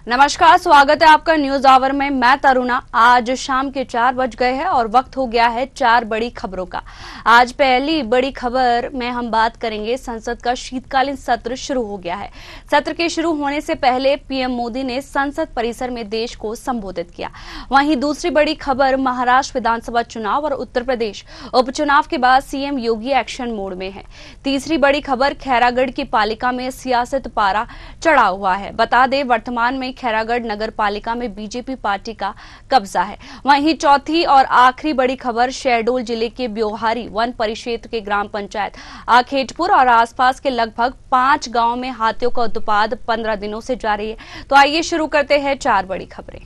नमस्कार, स्वागत है आपका न्यूज आवर में। मैं तरुणा। आज शाम के 4 बज गए हैं और वक्त हो गया है 4 बड़ी खबरों का। आज पहली बड़ी खबर में हम बात करेंगे, संसद का शीतकालीन सत्र शुरू हो गया है। सत्र के शुरू होने से पहले पीएम मोदी ने संसद परिसर में देश को संबोधित किया। वहीं दूसरी बड़ी खबर, महाराष्ट्र विधानसभा चुनाव और उत्तर प्रदेश उपचुनाव के बाद सीएम योगी एक्शन मोड में है। तीसरी बड़ी खबर, खैरागढ़ की पालिका में सियासत पारा चढ़ा हुआ है। बता दें, वर्तमान में खैरागढ़ नगर पालिका में बीजेपी पार्टी का कब्जा है। वहीं चौथी और आखिरी बड़ी खबर, शहडोल जिले के ब्योहारी वन परिक्षेत्र के ग्राम पंचायत आखेटपुर और आसपास के लगभग 5 गांव में हाथियों का उत्पात 15 दिनों से जारी है। तो आइए शुरू करते हैं 4 बड़ी खबरें।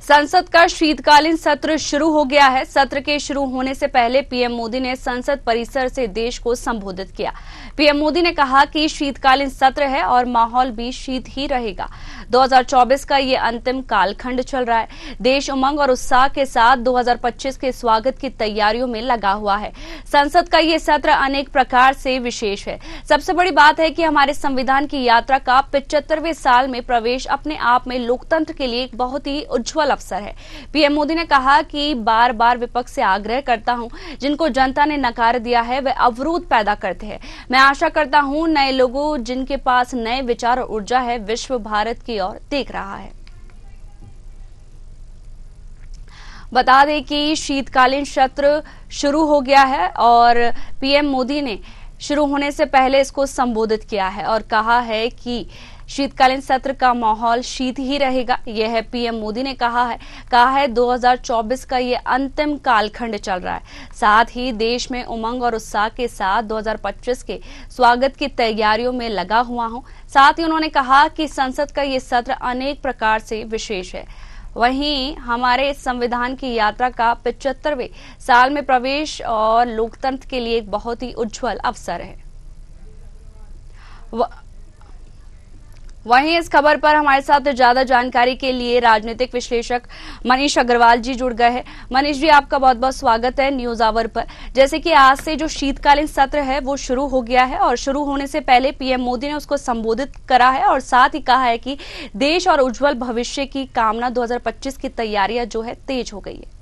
संसद का शीतकालीन सत्र शुरू हो गया है। सत्र के शुरू होने से पहले पीएम मोदी ने संसद परिसर से देश को संबोधित किया। पीएम मोदी ने कहा कि शीतकालीन सत्र है और माहौल भी शीत ही रहेगा। 2024 का ये अंतिम कालखंड चल रहा है। देश उमंग और उत्साह के साथ 2025 के स्वागत की तैयारियों में लगा हुआ है। संसद का ये सत्र अनेक प्रकार से विशेष है। सबसे बड़ी बात है कि हमारे संविधान की यात्रा का 75वें साल में प्रवेश अपने आप में लोकतंत्र के लिए एक बहुत ही उज्जवल अवसर है। पीएम मोदी ने कहा कि बार बार विपक्ष से आग्रह करता हूं, जिनको जनता ने नकार दिया है वे अवरोध पैदा करते हैं। मैं आशा करता हूं नए लोगों जिनके पास नए विचार और ऊर्जा है, विश्व भारत की ओर देख रहा है। बता दें कि शीतकालीन सत्र शुरू हो गया है और पीएम मोदी ने शुरू होने से पहले इसको संबोधित किया है और कहा है कि शीतकालीन सत्र का माहौल शीत ही रहेगा। यह है पीएम मोदी ने कहा है 2024 का ये अंतिम कालखंड चल रहा है। साथ ही देश में उमंग और उत्साह के साथ 2025 के स्वागत की तैयारियों में लगा हुआ हूं। साथ ही उन्होंने कहा कि संसद का ये सत्र अनेक प्रकार से विशेष है। वहीं हमारे संविधान की यात्रा का 75वें साल में प्रवेश और लोकतंत्र के लिए एक बहुत ही उज्जवल अवसर है। वहीं इस खबर पर हमारे साथ ज्यादा जानकारी के लिए राजनीतिक विश्लेषक मनीष अग्रवाल जी जुड़ गए हैं। मनीष जी, आपका बहुत बहुत स्वागत है न्यूज आवर पर। जैसे कि आज से जो शीतकालीन सत्र है वो शुरू हो गया है और शुरू होने से पहले पीएम मोदी ने उसको संबोधित करा है और साथ ही कहा है कि देश और उज्जवल भविष्य की कामना 2025 की तैयारियां जो है तेज हो गई है।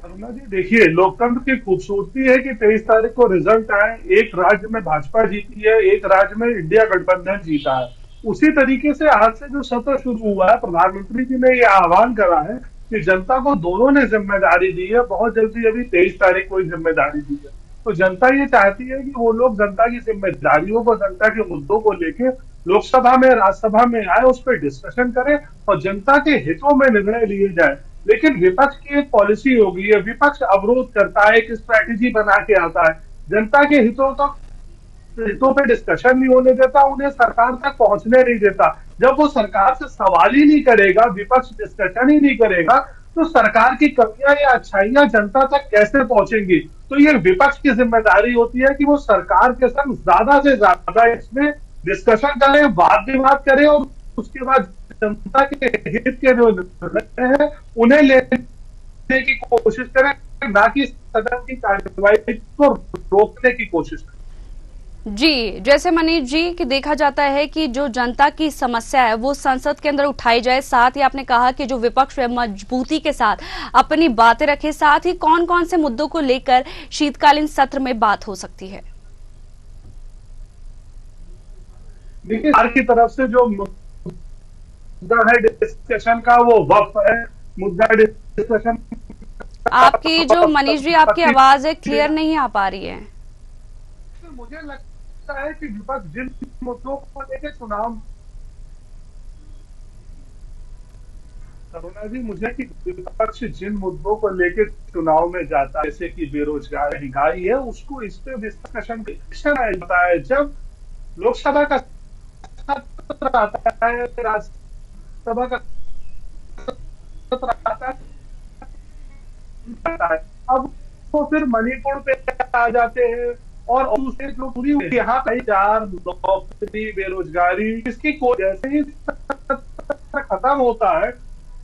अरुणा जी, देखिए, लोकतंत्र की खूबसूरती है कि 23 तारीख को रिजल्ट आए। एक राज्य में भाजपा जीती है, एक राज्य में इंडिया गठबंधन जीता है। उसी तरीके से आज से जो सत्र शुरू हुआ है, प्रधानमंत्री जी ने ये आह्वान करा है कि जनता को दोनों ने जिम्मेदारी दी है। बहुत जल्दी अभी 23 तारीख को जिम्मेदारी दी है, तो जनता ये चाहती है कि वो लोग जनता की जिम्मेदारियों को, जनता के मुद्दों को लेके लोकसभा में, राज्यसभा में आए, उस पर डिस्कशन करें और जनता के हितों में निर्णय लिए जाए। लेकिन विपक्ष की एक पॉलिसी होगी है, विपक्ष अवरोध करता है, एक स्ट्रैटेजी बना के आता है, जनता के हितों पे डिस्कशन नहीं होने देता, उन्हें सरकार तक पहुंचने नहीं देता। जब वो सरकार से सवाल ही नहीं करेगा, विपक्ष डिस्कशन ही नहीं करेगा, तो सरकार की कमियां या अच्छाइयां जनता तक कैसे पहुंचेंगी। तो ये विपक्ष की जिम्मेदारी होती है कि वो सरकार के संग ज्यादा से ज्यादा इसमें डिस्कशन करे, वाद विवाद करे और उसके बाद जनता के हित के जो निर्णय है उन्हें लेने की कोशिश करें, ना कि सदन की कार्यवाही को रोकने की कोशिश करें। जी, जैसे मनीष जी कि देखा जाता है कि जो जनता की समस्या है वो संसद के अंदर उठाई जाए। साथ ही आपने कहा कि जो विपक्ष है मजबूती के साथ अपनी बातें रखे। साथ ही कौन कौन से मुद्दों को लेकर शीतकालीन सत्र में बात हो सकती है? देखिए, सरकार की तरफ से जो मुद्दा है डिस्कशन का, वो वक्फ है मुद्दा डिस्कशन। आपकी जो मनीष जी आपकी आवाज है क्लियर नहीं आ पा रही है। मुझे लगता है कि विपक्ष जिन मुद्दों को लेकर चुनाव, करुणा जी, मुझे कि विपक्ष जिन मुद्दों को लेकर चुनाव में जाता है, जैसे कि बेरोजगार, महंगाई है, उसको इस पे डिस्कशन जाता है। जब लोकसभा का सत्र आता है, राज्यसभा का सत्र आता है, अब वो फिर मणिपुर पे आ जाते हैं, और दूसरे जो पूरी यहाँ कई चार नौकरी बेरोजगारी इसकी कोई जैसे ही खत्म होता है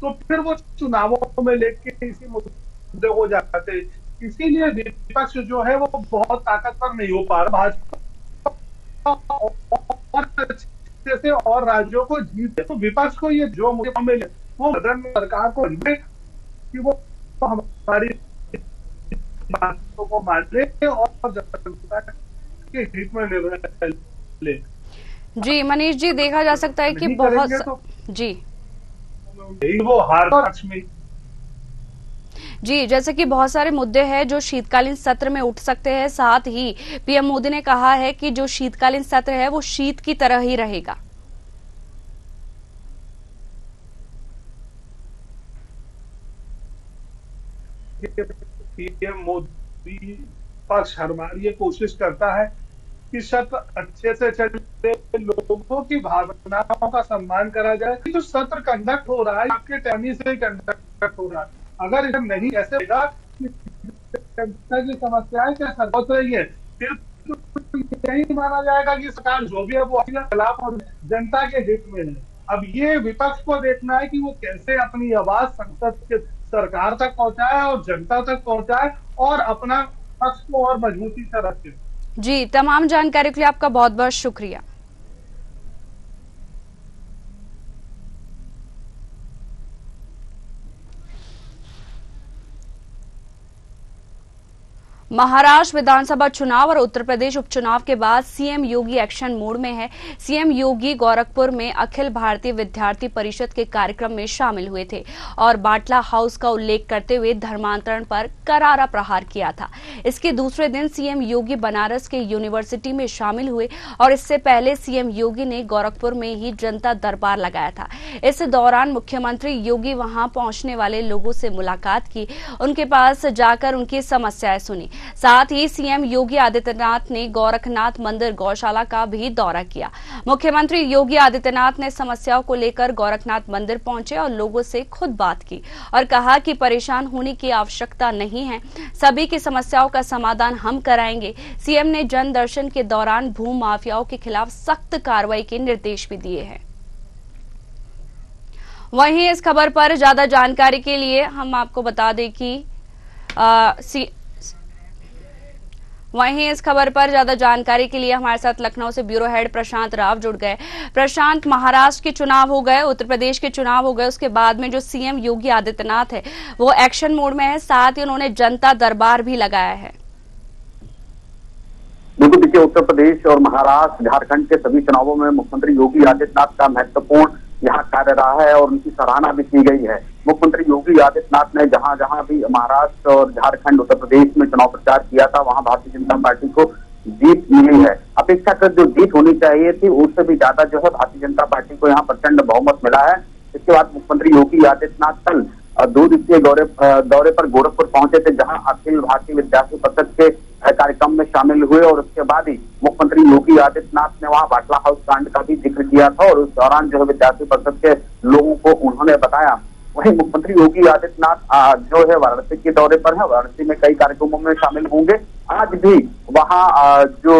तो फिर वो चुनावों में लेके इसी मुद्दे हो जाते हैं। इसीलिए विपक्ष जो है वो बहुत ताकतवर नहीं हो पा रहा। भाजपा और अच्छे से और राज्यों को जीते तो विपक्ष को ये जो मुद्दे मिले वो सदन में सरकार को कि वो हमारी बातों को मान ले और जनता के हित में निर्णय ले। जी मनीष जी, देखा जा सकता है कि बहुत तो जी वो हार लक्ष्मी जी, जैसे कि बहुत सारे मुद्दे हैं जो शीतकालीन सत्र में उठ सकते हैं। साथ ही पीएम मोदी ने कहा है कि जो शीतकालीन सत्र है वो शीत की तरह ही रहेगा। पीएम मोदी पक्ष हर बार ये कोशिश करता है कि सत्र अच्छे से चले, लोगों की भावनाओं का सम्मान करा जाए। जो सत्र कंडक्ट हो रहा है आपके टर्नी से कंडक्ट हो रहा है, अगर इधर नहीं ऐसे होगा कि जनता की समस्याएं क्या सर्वोच्च रही है फिर तो यही माना जाएगा कि सरकार जो भी है वो अपने खिलाफ और जनता के हित में है। अब ये विपक्ष को देखना है कि वो कैसे अपनी आवाज संसद के सरकार तक पहुंचाए और जनता तक पहुंचाए और अपना पक्ष को और मजबूती से रखे। जी, तमाम जानकारी के लिए आपका बहुत बहुत शुक्रिया। महाराष्ट्र विधानसभा चुनाव और उत्तर प्रदेश उपचुनाव के बाद सीएम योगी एक्शन मोड में है। सीएम योगी गोरखपुर में अखिल भारतीय विद्यार्थी परिषद के कार्यक्रम में शामिल हुए थे और बाटला हाउस का उल्लेख करते हुए धर्मांतरण पर करारा प्रहार किया था। इसके दूसरे दिन सीएम योगी बनारस के यूनिवर्सिटी में शामिल हुए और इससे पहले सीएम योगी ने गोरखपुर में ही जनता दरबार लगाया था। इस दौरान मुख्यमंत्री योगी वहां पहुंचने वाले लोगों से मुलाकात की, उनके पास जाकर उनकी समस्याएं सुनी। साथ ही सीएम योगी आदित्यनाथ ने गोरखनाथ मंदिर गौशाला का भी दौरा किया। मुख्यमंत्री योगी आदित्यनाथ ने समस्याओं को लेकर गोरखनाथ मंदिर पहुंचे और लोगों से खुद बात की और कहा कि परेशान होने की आवश्यकता नहीं है, सभी की समस्याओं का समाधान हम कराएंगे। सीएम ने जन दर्शन के दौरान भू माफियाओं के खिलाफ सख्त कार्रवाई के निर्देश भी दिए हैं। वहीं इस खबर पर ज्यादा जानकारी के लिए हम आपको बता दें कि हमारे साथ लखनऊ से ब्यूरो हेड प्रशांत राव जुड़ गए। प्रशांत, महाराष्ट्र के चुनाव हो गए, उत्तर प्रदेश के चुनाव हो गए, उसके बाद में जो सीएम योगी आदित्यनाथ है वो एक्शन मोड में है, साथ ही उन्होंने जनता दरबार भी लगाया है। बिल्कुल, देखिए उत्तर प्रदेश और महाराष्ट्र झारखंड के सभी चुनावों में मुख्यमंत्री योगी आदित्यनाथ का महत्वपूर्ण यहाँ कार्य रहा है और उनकी सराहना भी की गई है। मुख्यमंत्री योगी आदित्यनाथ ने जहां जहां भी महाराष्ट्र और झारखंड उत्तर प्रदेश में चुनाव प्रचार किया था वहां भारतीय जनता पार्टी को जीत मिली है। अपेक्षाकृत जो जीत होनी चाहिए थी उससे भी ज्यादा जो है भारतीय जनता पार्टी को यहाँ प्रचंड बहुमत मिला है। इसके बाद मुख्यमंत्री योगी आदित्यनाथ कल 2 दिवसीय दौरे पर गोरखपुर पहुंचे थे, जहां अखिल भारतीय विद्यार्थी परिषद के कार्यक्रम में शामिल हुए और उसके बाद ही मुख्यमंत्री योगी आदित्यनाथ ने वहां बाटला हाउस कांड का भी जिक्र किया था और उस दौरान जो है विद्यार्थी परिषद के लोगों को उन्होंने बताया। वहीं मुख्यमंत्री योगी आदित्यनाथ जो है वाराणसी के दौरे पर है, वाराणसी में कई कार्यक्रमों में शामिल होंगे। आज भी वहां जो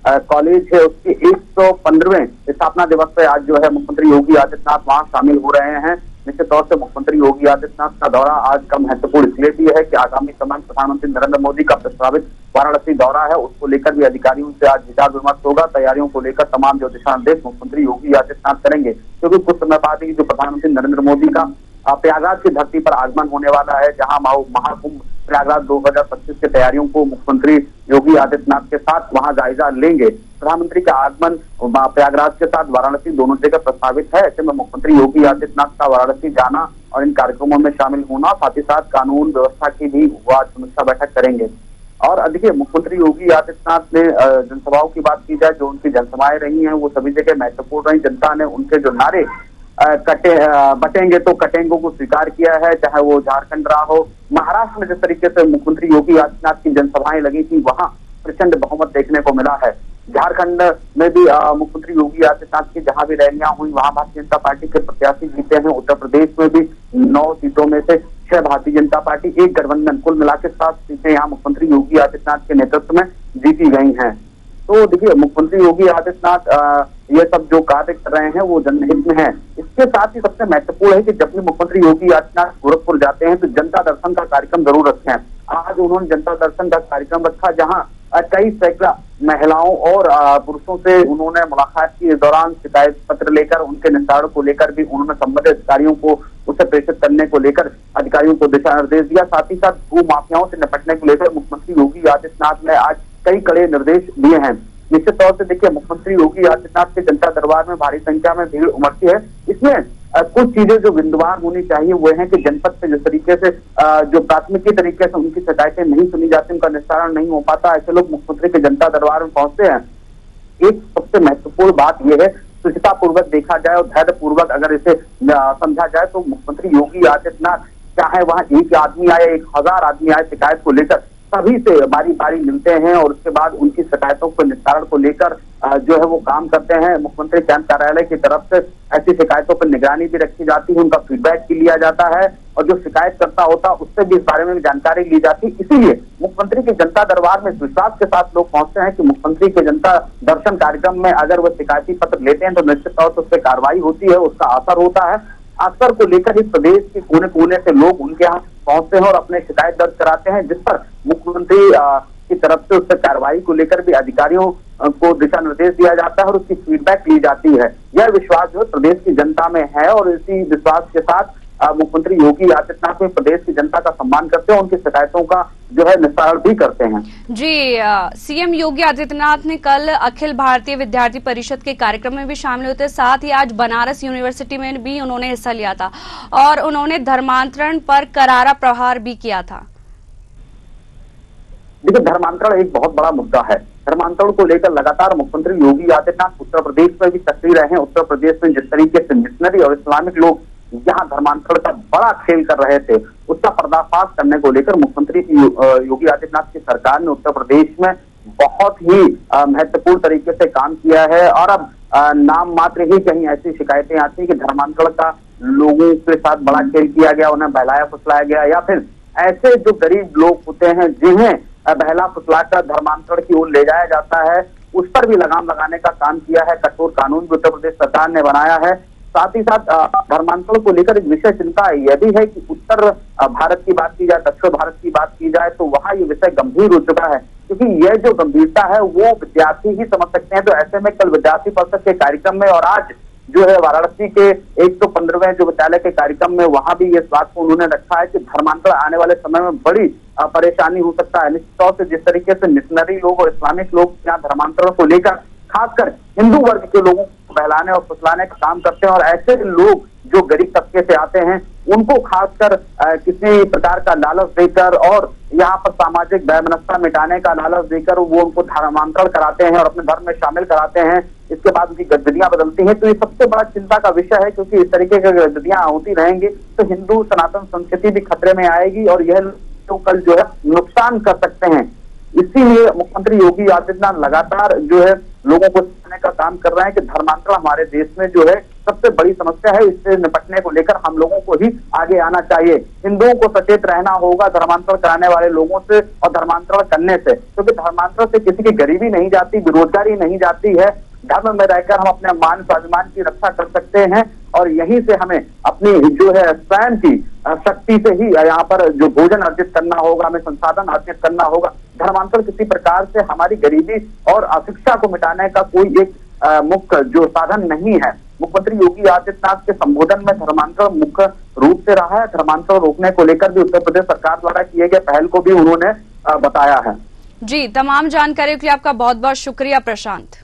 कॉलेज है उसके 115वें स्थापना दिवस पे आज जो है मुख्यमंत्री योगी आदित्यनाथ वहां शामिल हो रहे हैं। निश्चित तौर से मुख्यमंत्री योगी आदित्यनाथ का दौरा आज का महत्वपूर्ण इसलिए भी है कि आगामी समय में प्रधानमंत्री नरेंद्र मोदी का प्रस्तावित वाराणसी दौरा है, उसको लेकर भी अधिकारियों से आज विचार विमर्श होगा। तैयारियों को लेकर तमाम जो दिशा निर्देश मुख्यमंत्री योगी आदित्यनाथ करेंगे, क्योंकि कुछ समय बाद ही जो प्रधानमंत्री नरेंद्र मोदी का प्रयागराज की धरती पर आगमन होने वाला है, जहां महाकुंभ प्रयागराज 2025 की तैयारियों को मुख्यमंत्री योगी आदित्यनाथ के साथ वहां जायजा लेंगे। प्रधानमंत्री का आगमन प्रयागराज के साथ वाराणसी दोनों जगह प्रस्तावित है। ऐसे में मुख्यमंत्री योगी आदित्यनाथ का वाराणसी जाना और इन कार्यक्रमों में शामिल होना, साथ ही साथ कानून व्यवस्था की भी वो आज समीक्षा बैठक करेंगे। और देखिए मुख्यमंत्री योगी आदित्यनाथ ने जनसभाओं की बात की जाए, जो उनकी जनसभाएं रही हैं वो सभी जगह महत्वपूर्ण रही। जनता ने उनके जो नारे बटेंगे तो कटेंगे को स्वीकार किया है, चाहे वो झारखंड रहा हो। महाराष्ट्र में जिस तरीके से मुख्यमंत्री योगी आदित्यनाथ की जनसभाएं लगी थी वहां प्रचंड बहुमत देखने को मिला है। झारखंड में भी मुख्यमंत्री योगी आदित्यनाथ की जहां भी रैलियां हुई वहां भारतीय जनता पार्टी के प्रत्याशी जीते हैं। उत्तर प्रदेश में भी 9 सीटों में से 6 भारतीय जनता पार्टी, 1 गठबंधन, कुल मिला के 7 सीटें यहाँ मुख्यमंत्री योगी आदित्यनाथ के नेतृत्व में जीती गई हैं। तो देखिए, मुख्यमंत्री योगी आदित्यनाथ ये सब जो कार्य कर रहे हैं वो जनहित में है। इसके साथ ही सबसे महत्वपूर्ण है कि जब भी मुख्यमंत्री योगी आदित्यनाथ गोरखपुर जाते हैं तो जनता दर्शन का कार्यक्रम जरूर रखें। आज उन्होंने जनता दर्शन का कार्यक्रम रखा, जहाँ कई सैकड़ा महिलाओं और पुरुषों से उन्होंने मुलाकात की। इस दौरान शिकायत पत्र लेकर उनके निस्तारण को लेकर भी उन्होंने संबंधित अधिकारियों को उसे प्रेषित करने को लेकर अधिकारियों को दिशा निर्देश दिया। साथ ही साथ भू माफियाओं से निपटने को लेकर मुख्यमंत्री योगी आदित्यनाथ ने आज कई कड़े निर्देश दिए हैं। निश्चित तौर से देखिए, मुख्यमंत्री योगी आदित्यनाथ के जनता दरबार में भारी संख्या में भीड़ उमड़ती है। इसमें कुछ चीजें जो बिंदुवार होनी चाहिए वो है कि जनपद से जिस तरीके से जो प्राथमिकी तरीके से उनकी शिकायतें नहीं सुनी जाती, उनका निस्तारण नहीं हो पाता, ऐसे लोग मुख्यमंत्री के जनता दरबार में पहुंचते हैं। एक सबसे महत्वपूर्ण बात यह है, सुचिता पूर्वक देखा जाए और धैर्य पूर्वक अगर इसे समझा जाए तो मुख्यमंत्री योगी आदित्यनाथ चाहे वहां एक आदमी आए, 1000 आदमी आए, शिकायत को लेकर सभी से बारी बारी मिलते हैं और उसके बाद उनकी शिकायतों को निस्तारण को लेकर जो है वो काम करते हैं। मुख्यमंत्री कैंप कार्यालय की तरफ से ऐसी शिकायतों पर निगरानी भी रखी जाती है, उनका फीडबैक भी लिया जाता है और जो शिकायत करता होता है उससे भी इस बारे में जानकारी ली जाती है। इसीलिए मुख्यमंत्री के जनता दरबार में विश्वास के साथ लोग पहुंचते हैं कि मुख्यमंत्री के जनता दर्शन कार्यक्रम में अगर वो शिकायती पत्र लेते हैं तो निश्चित तौर पर उस पर कार्रवाई होती है, उसका असर होता है। असर को लेकर इस प्रदेश के कोने कोने से लोग उनके यहाँ पहुंचते हैं और अपने शिकायत दर्ज कराते हैं, जिस पर मुख्यमंत्री की तरफ से उस पर कार्रवाई को लेकर भी अधिकारियों को दिशा निर्देश दिया जाता है और उसकी फीडबैक ली जाती है। यह विश्वास जो प्रदेश की जनता में है और इसी विश्वास के साथ मुख्यमंत्री योगी आदित्यनाथ में प्रदेश की जनता का सम्मान करते हैं, उनकी शिकायतों का जो है निस्तारण भी करते हैं। जी, सीएम योगी आदित्यनाथ ने कल अखिल भारतीय विद्यार्थी परिषद के कार्यक्रम में भी शामिल होते, साथ ही आज बनारस यूनिवर्सिटी में भी उन्होंने हिस्सा लिया था और उन्होंने धर्मांतरण पर करारा प्रहार भी किया था। देखिए, धर्मांतरण एक बहुत बड़ा मुद्दा है। धर्मांतरण को लेकर लगातार मुख्यमंत्री योगी आदित्यनाथ उत्तर प्रदेश में भी सक्रिय रहे हैं। उत्तर प्रदेश में जिस तरीके से मिशनरी और इस्लामिक लोग यहाँ धर्मांतरण का बड़ा खेल कर रहे थे, उसका पर्दाफाश करने को लेकर मुख्यमंत्री योगी आदित्यनाथ की सरकार ने उत्तर प्रदेश में बहुत ही महत्वपूर्ण तरीके से काम किया है। और अब नाम मात्र ही कहीं ऐसी शिकायतें आती है कि धर्मांतरण का लोगों के साथ बड़ा खेल किया गया, उन्हें बहलाया फुसलाया गया, या फिर ऐसे जो गरीब लोग होते हैं जिन्हें बहला फुसलाकर धर्मांतरण की ओर ले जाया जाता है, उस पर भी लगाम लगाने का काम किया है। कठोर कानून भी उत्तर प्रदेश सरकार ने बनाया है। साथ ही साथ धर्मांतरण को लेकर एक विषय चिंता यह भी है कि उत्तर भारत की बात की जाए, दक्षिण भारत की बात की जाए तो वहां ये विषय गंभीर हो चुका है, क्योंकि यह जो गंभीरता है वो विद्यार्थी ही समझ सकते हैं। तो ऐसे में कल विद्यार्थी परिषद के कार्यक्रम में और आज जो है वाराणसी के 115वें जो विद्यालय के कार्यक्रम में वहां भी इस बात को उन्होंने रखा है कि धर्मांतरण आने वाले समय में बड़ी परेशानी हो सकता है। निश्चित तौर से जिस तरीके से मिशनरी लोग और इस्लामिक लोग यहाँ धर्मांतरण को लेकर खासकर हिंदू वर्ग के लोगों को बहलाने और फुसलाने का काम करते हैं और ऐसे लोग जो गरीब तबके से आते हैं उनको खासकर किसी प्रकार का लालच देकर और यहाँ पर सामाजिक वैमनस्यता मिटाने का लालच देकर वो उनको धर्मांतरण कराते हैं और अपने धर्म में शामिल कराते हैं। इसके बाद उनकी गतिविधियां बदलती हैं। तो ये सबसे बड़ा चिंता का विषय है, क्योंकि इस तरीके की गतिविधियां होती रहेंगी तो हिंदू सनातन संस्कृति भी खतरे में आएगी और यह तो कल जो है नुकसान कर सकते हैं। इसीलिए मुख्यमंत्री योगी आदित्यनाथ लगातार जो है लोगों को समझाने का काम कर रहे हैं कि धर्मांतरण हमारे देश में जो है सबसे बड़ी समस्या है। इससे निपटने को लेकर हम लोगों को ही आगे आना चाहिए। हिंदुओं को सचेत रहना होगा धर्मांतरण कराने वाले लोगों से और धर्मांतरण करने से, क्योंकि धर्मांतरण से किसी की गरीबी नहीं जाती, बेरोजगारी नहीं जाती है। धर्म में रहकर हम अपने मान स्वाभिमान की रक्षा कर सकते हैं और यहीं से हमें अपनी जो है स्वयं की शक्ति से ही यहाँ पर जो भोजन अर्जित करना होगा, हमें संसाधन अर्जित करना होगा। धर्मांतरण किसी प्रकार से हमारी गरीबी और अशिक्षा को मिटाने का कोई एक मुख्य जो साधन नहीं है। मुख्यमंत्री योगी आदित्यनाथ के संबोधन में धर्मांतरण मुख्य रूप से रहा है। धर्मांतरण रोकने को लेकर भी उत्तर प्रदेश सरकार द्वारा किए गए पहल को भी उन्होंने बताया है। जी, तमाम जानकारी के लिए आपका बहुत बहुत शुक्रिया प्रशांत।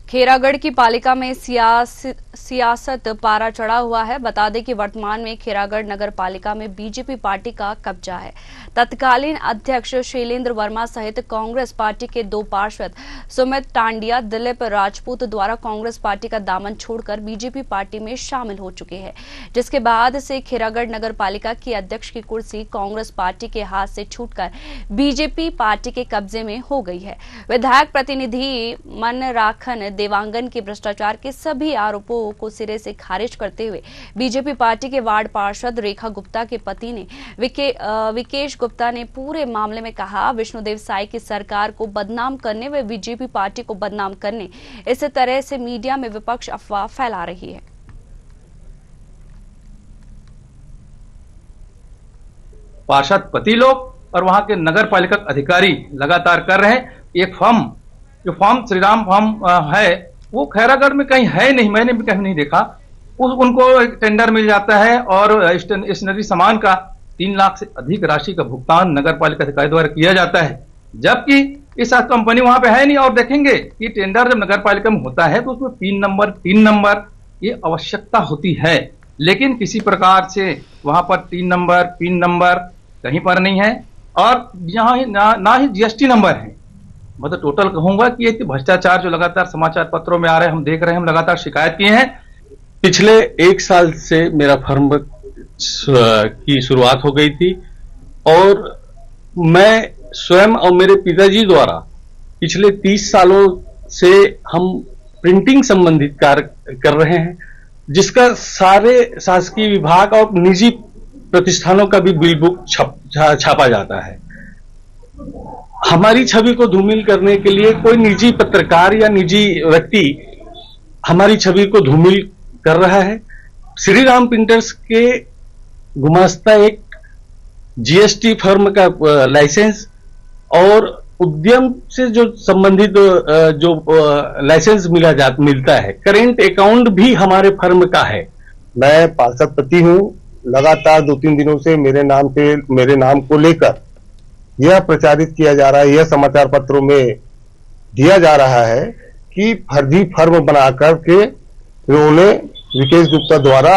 खेरागढ़ की पालिका में सियासत पारा चढ़ा हुआ है। बता दें कि वर्तमान में खेरागढ़ नगर पालिका में बीजेपी पार्टी का कब्जा है। तत्कालीन अध्यक्ष शैलेंद्र वर्मा सहित कांग्रेस पार्टी के 2 पार्षद सुमित टांडिया, दिलीप राजपूत द्वारा कांग्रेस पार्टी का दामन छोड़कर बीजेपी पार्टी में शामिल हो चुके हैं, जिसके बाद से खेरागढ़ नगर पालिका की अध्यक्ष की कुर्सी कांग्रेस पार्टी के हाथ से छूटकर बीजेपी पार्टी के कब्जे में हो गई है। विधायक प्रतिनिधि मनराखन देवांगन के भ्रष्टाचार के सभी आरोपों को सिरे से खारिज करते हुए बीजेपी पार्टी के वार्ड पार्षद रेखा गुप्ता के पति ने विकेश गुप्ता ने पूरे मामले में कहा, विष्णुदेव साई की सरकार को बदनाम करने व बीजेपी पार्टी को बदनाम करने इस तरह से मीडिया में विपक्ष अफवाह फैला रही है। पार्षद पति लोग और वहां के नगर पालिका अधिकारी लगातार कर रहे हैं। एक फॉर्म जो फॉर्म श्रीराम फॉर्म है वो खैरागढ़ में कहीं है नहीं, मैंने भी कहीं नहीं देखा। उनको टेंडर मिल जाता है और स्टेशनरी सामान का 3 लाख से अधिक राशि का भुगतान नगर पालिका अधिकारी द्वारा किया जाता है, जबकि इस कंपनी वहां पे है नहीं। और देखेंगे कि टेंडर जब नगर पालिका में होता है तो उसमें 3 नंबर ये आवश्यकता होती है, लेकिन किसी प्रकार से वहां पर 3 नंबर कहीं पर नहीं है और यहाँ ना ही जीएसटी नंबर है। मतलब टोटल कहूंगा कि ये भ्रष्टाचार जो लगातार समाचार पत्रों में आ रहे हैं, हम देख रहे हैं, हम लगातार शिकायत किए हैं। पिछले 1 साल से मेरा फर्म की शुरुआत हो गई थी और मैं स्वयं और मेरे पिताजी द्वारा पिछले 30 सालों से हम प्रिंटिंग संबंधित कार्य कर रहे हैं, जिसका सारे शासकीय विभाग और निजी प्रतिष्ठानों का भी बिल बुक छापा जाता है। हमारी छवि को धूमिल करने के लिए कोई निजी पत्रकार या निजी व्यक्ति हमारी छवि को धूमिल कर रहा है। श्री राम प्रिंटर्स के गुमास्ता एक जीएसटी फर्म का लाइसेंस और उद्यम से जो संबंधित जो लाइसेंस मिलता है, करेंट अकाउंट भी हमारे फर्म का है। मैं पार्षद पति हूं। लगातार 2-3 दिनों से मेरे नाम को लेकर यह प्रचारित किया जा रहा है, यह समाचार पत्रों में दिया जा रहा है कि फर्जी फर्म बना करके उन्होंने विकेश गुप्ता द्वारा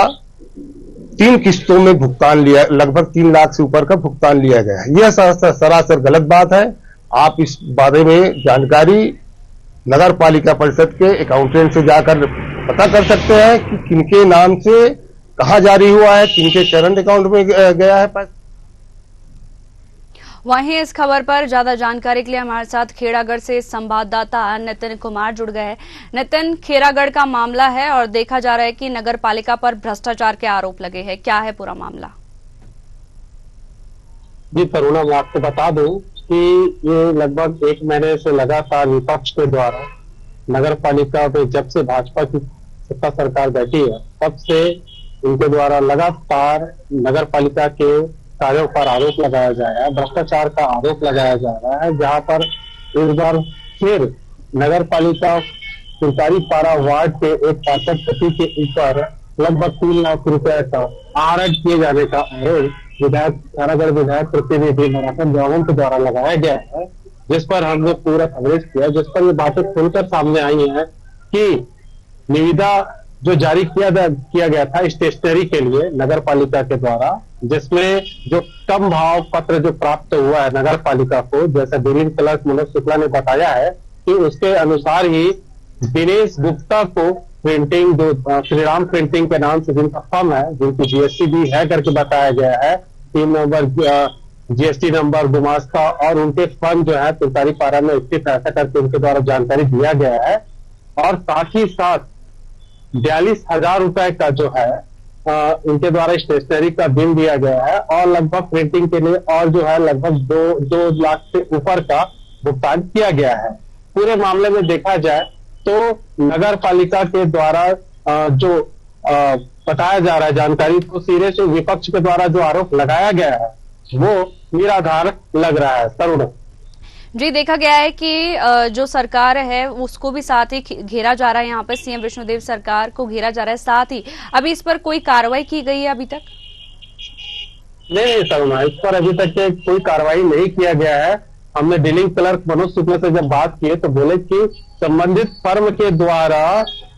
3 किस्तों में भुगतान लिया, लगभग 3 लाख से ऊपर का भुगतान लिया गया है। यह सरासर गलत बात है। आप इस बारे में जानकारी नगर पालिका परिषद के अकाउंटेंट से जाकर पता कर सकते हैं कि किनके नाम से कहां जारी हुआ है, किनके करंट अकाउंट में गया है पैसा। वहीं इस खबर पर ज्यादा जानकारी के लिए हमारे साथ खेड़ागढ़ से संवाददाता नितिन कुमार जुड़ गए हैं। नितिन, खेड़ागढ़ का मामला है और देखा जा रहा है कि नगर पालिका पर भ्रष्टाचार के आरोप लगे हैं, क्या है पूरा मामला? जी तरुणा, मैं आपको बता दूं कि ये लगभग 1 महीने से लगातार विपक्ष के द्वारा नगर पालिका में जब से भाजपा की सत्ता सरकार बैठी है तब से इनके द्वारा लगातार नगर पालिका के कार्यों पर आरोप लगाया जा रहा है, भ्रष्टाचार का आरोप लगाया जा रहा है, जहां पर इस बार फिर नगर पालिका सरकारी पारा वार्ड के एक पार्षद पति के ऊपर लगभग 3 लाख रुपए का आहरण किए जाने का आरोप विधायक खैरागढ़ विधायक प्रतिनिधि मराठन देवांगन के द्वारा लगाया गया है, जिस पर हमने पूरा कवरेज किया, जिस पर ये बातें खुलकर सामने आई हैं कि निविदा जो जारी किया गया था स्टेशनरी के लिए नगर पालिका के द्वारा, जिसमें जो कम भाव पत्र जो प्राप्त हुआ है नगर पालिका को, जैसा डिविजन क्लर्क मनोज शुक्ला ने बताया है कि उसके अनुसार ही दिनेश गुप्ता को प्रिंटिंग जो श्रीराम प्रिंटिंग के नाम से जिनका फर्म है, जिनकी जीएसटी भी है करके बताया गया है, 3 नंबर जीएसटी नंबर गुमास्ता और उनके फर्म जो है तुलकारी पारा में स्थित ऐसा करके उनके द्वारा जानकारी दिया गया है। और साथ ही साथ 42,000 रुपए का जो है इनके द्वारा स्टेशनरी का बिल दिया गया है और लगभग प्रिंटिंग के लिए और जो है लगभग 2 लाख से ऊपर का भुगतान किया गया है। पूरे मामले में देखा जाए तो नगर पालिका के द्वारा जो बताया जा रहा है जानकारी, तो सिरे से विपक्ष के द्वारा जो आरोप लगाया गया है वो निराधार लग रहा है। तरुण जी, देखा गया है कि जो सरकार है उसको भी साथ ही घेरा जा रहा है, यहाँ पे सीएम विष्णुदेव सरकार को घेरा जा रहा है, साथ ही अभी इस पर कोई कार्रवाई की गई है अभी तक? नहीं तरुणा, इस पर अभी तक कोई कार्रवाई नहीं किया गया है। हमने डीलिंग क्लर्क मनोज शुक्ला से जब बात की तो बोले कि संबंधित फर्म के द्वारा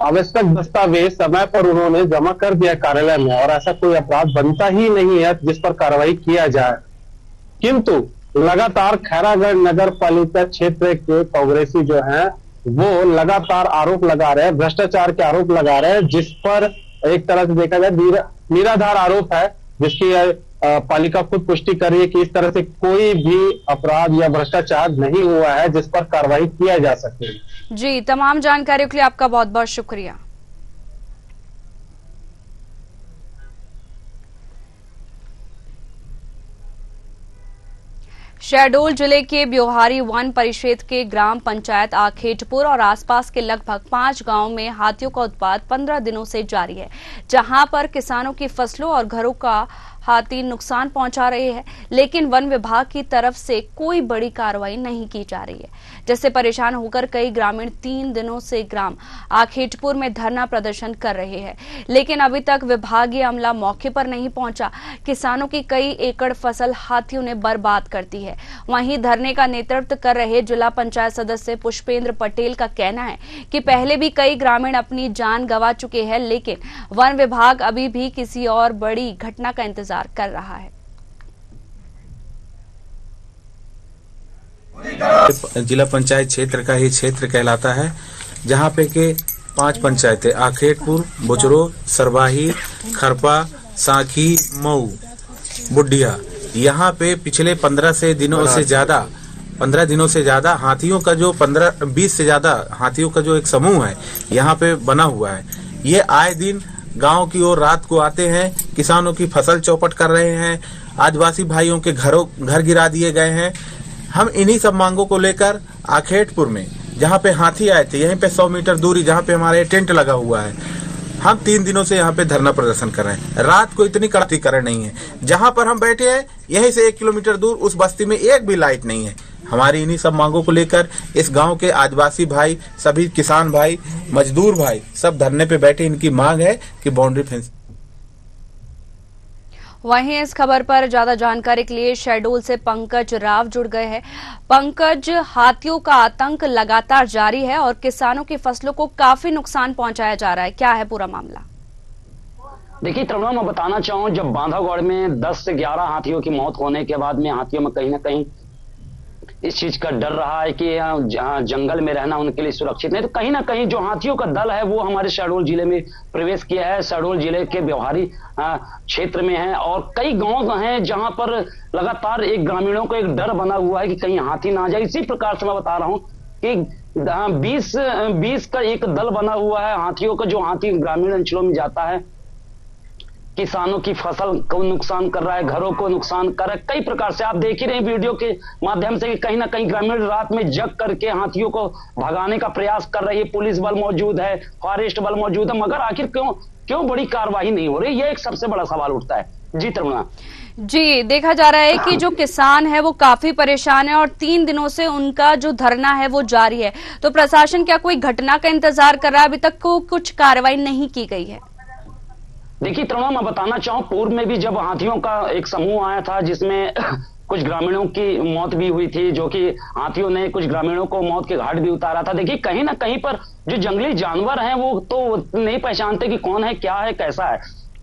आवश्यक दस्तावेज समय पर उन्होंने जमा कर दिया कार्यालय में और ऐसा कोई अपराध बनता ही नहीं है जिस पर कार्रवाई किया जाए। किंतु लगातार खैरागढ़ नगर पालिका क्षेत्र के कांग्रेसी जो हैं वो लगातार आरोप लगा रहे हैं, भ्रष्टाचार के आरोप लगा रहे हैं, जिस पर एक तरह से देखा जाए निराधार आरोप है, जिसकी पालिका खुद पुष्टि कर रही है कि इस तरह से कोई भी अपराध या भ्रष्टाचार नहीं हुआ है जिस पर कार्रवाई किया जा सके। जी, तमाम जानकारियों के लिए आपका बहुत बहुत शुक्रिया। शहडोल जिले के ब्योहारी वन परिक्षेत्र के ग्राम पंचायत आखेटपुर और आसपास के लगभग 5 गांवों में हाथियों का उत्पात 15 दिनों से जारी है, जहां पर किसानों की फसलों और घरों का हाथी नुकसान पहुंचा रहे हैं, लेकिन वन विभाग की तरफ से कोई बड़ी कार्रवाई नहीं की जा रही है, जिससे परेशान होकर कई ग्रामीण 3 दिनों से ग्राम आखेटपुर में धरना प्रदर्शन कर रहे हैं, लेकिन अभी तक विभागीय अमला मौके पर नहीं पहुंचा। किसानों की कई एकड़ फसल हाथियों ने बर्बाद कर दी है। वहीं धरने का नेतृत्व कर रहे जिला पंचायत सदस्य पुष्पेंद्र पटेल का कहना है कि पहले भी कई ग्रामीण अपनी जान गंवा चुके हैं, लेकिन वन विभाग अभी भी किसी और बड़ी घटना का इंतजार कर रहा है। जिला पंचायत क्षेत्र का ही क्षेत्र कहलाता है, जहाँ पे के 5 पंचायतें आखेटपुर, बुचरो, सरवाही, खरपा, साखी, मऊ, बुढ़िया। यहाँ पे पिछले 15 दिनों से ज्यादा हाथियों का जो 20 से ज्यादा हाथियों का जो एक समूह है यहाँ पे बना हुआ है। ये आए दिन गांव की ओर रात को आते हैं, किसानों की फसल चौपट कर रहे हैं, आदिवासी भाइयों के घर गिरा दिए गए हैं। हम इन्हीं सब मांगों को लेकर आखेटपुर में जहाँ पे हाथी आए थे, यहीं पे 100 मीटर दूरी जहाँ पे हमारे टेंट लगा हुआ है, हम 3 दिनों से यहाँ पे धरना प्रदर्शन कर रहे हैं। रात को इतनी कड़ाकेदार नहीं है, जहाँ पर हम बैठे हैं यहीं से 1 किलोमीटर दूर उस बस्ती में एक भी लाइट नहीं है। हमारी इन्हीं सब मांगों को लेकर इस गांव के आदिवासी भाई, सभी किसान भाई, मजदूर भाई सब धरने पे बैठे। इनकी मांग है कि बाउंड्री फेंस। वहीं इस खबर पर ज्यादा जानकारी के लिए शहडोल से पंकज राव जुड़ गए हैं। पंकज, हाथियों का आतंक लगातार जारी है और किसानों की फसलों को काफी नुकसान पहुंचाया जा रहा है, क्या है पूरा मामला? देखिए तरुणा, मैं बताना चाहूँ, जब बांधवगढ़ में 10 से 11 हाथियों की मौत होने के बाद में हाथियों में कहीं ना कहीं इस चीज का डर रहा है कि जहाँ जंगल में रहना उनके लिए सुरक्षित नहीं, तो कहीं ना कहीं जो हाथियों का दल है वो हमारे शहडोल जिले में प्रवेश किया है। शहडोल जिले के ब्योहारी क्षेत्र में है और कई गांव हैं जहां पर लगातार एक ग्रामीणों को एक डर बना हुआ है कि कहीं हाथी ना आ जाए। इसी प्रकार से मैं बता रहा हूँ कि 20 का एक दल बना हुआ है हाथियों का, जो हाथी ग्रामीण अंचलों में जाता है, किसानों की फसल को नुकसान कर रहा है, घरों को नुकसान कर रहा है। कई प्रकार से आप देख ही रहे हैं वीडियो के माध्यम से कि कहीं ना कहीं ग्रामीण रात में जग करके हाथियों को भगाने का प्रयास कर रही है। पुलिस बल मौजूद है, फॉरेस्ट बल मौजूद है, मगर आखिर क्यों बड़ी कार्रवाई नहीं हो रही, ये एक सबसे बड़ा सवाल उठता है। जी तरुणा। जी, देखा जा रहा है कि जो किसान है वो काफी परेशान है और 3 दिनों से उनका जो धरना है वो जारी है, तो प्रशासन क्या कोई घटना का इंतजार कर रहा है? अभी तक को कुछ कार्रवाई नहीं की गई है। देखिए तरुणा, मैं बताना चाहूँ, पूर्व में भी जब हाथियों का एक समूह आया था जिसमें कुछ ग्रामीणों की मौत भी हुई थी, जो कि हाथियों ने कुछ ग्रामीणों को मौत के घाट भी उतारा था। देखिए कहीं ना कहीं पर जो जंगली जानवर हैं वो तो नहीं पहचानते कि कौन है, क्या है, कैसा है,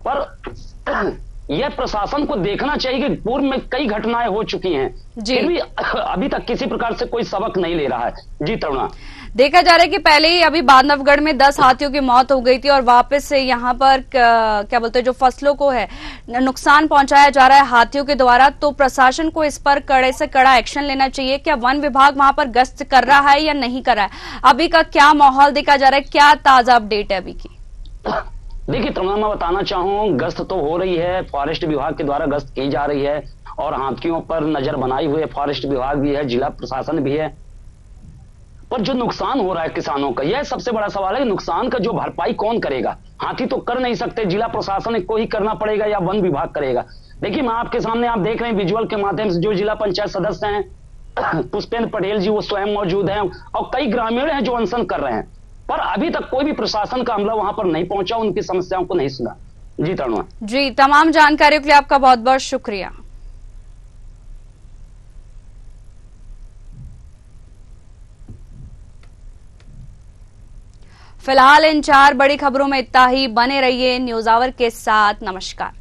पर यह प्रशासन को देखना चाहिए कि पूर्व में कई घटनाएं हो चुकी हैं, फिर भी अभी तक किसी प्रकार से कोई सबक नहीं ले रहा है। जी तरुणा। देखा जा रहा है कि पहले ही अभी बांधवगढ़ में 10 हाथियों की मौत हो गई थी और वापस से यहाँ पर क्या बोलते हैं जो फसलों को है नुकसान पहुंचाया जा रहा है हाथियों के द्वारा, तो प्रशासन को इस पर कड़े से कड़ा एक्शन लेना चाहिए। क्या वन विभाग वहां पर गश्त कर रहा है या नहीं कर रहा है? अभी का क्या माहौल देखा जा रहा है, क्या ताजा अपडेट है अभी की? देखिए तरुणा, मैं बताना चाहूँ, गश्त तो हो रही है, फॉरेस्ट विभाग के द्वारा गश्त की जा रही है और हाथियों पर नजर बनाई हुई है, फॉरेस्ट विभाग भी है, जिला प्रशासन भी है, पर जो नुकसान हो रहा है किसानों का, यह सबसे बड़ा सवाल है। नुकसान का जो भरपाई कौन करेगा? हाथी तो कर नहीं सकते, जिला प्रशासन को ही करना पड़ेगा या वन विभाग करेगा। देखिए मैं आपके सामने, आप देख रहे हैं विजुअल के माध्यम से, जो जिला पंचायत सदस्य हैं पुष्पेंद्र पटेल जी वो स्वयं मौजूद हैं और कई ग्रामीण हैं जो अनशन कर रहे हैं, पर अभी तक कोई भी प्रशासन का अमला वहां पर नहीं पहुंचा, उनकी समस्याओं को नहीं सुना। जी तरुणा। जी, तमाम जानकारियों के लिए आपका बहुत बहुत शुक्रिया। फिलहाल इन 4 बड़ी खबरों में इतना ही। बने रहिए न्यूज़ आवर के साथ। नमस्कार।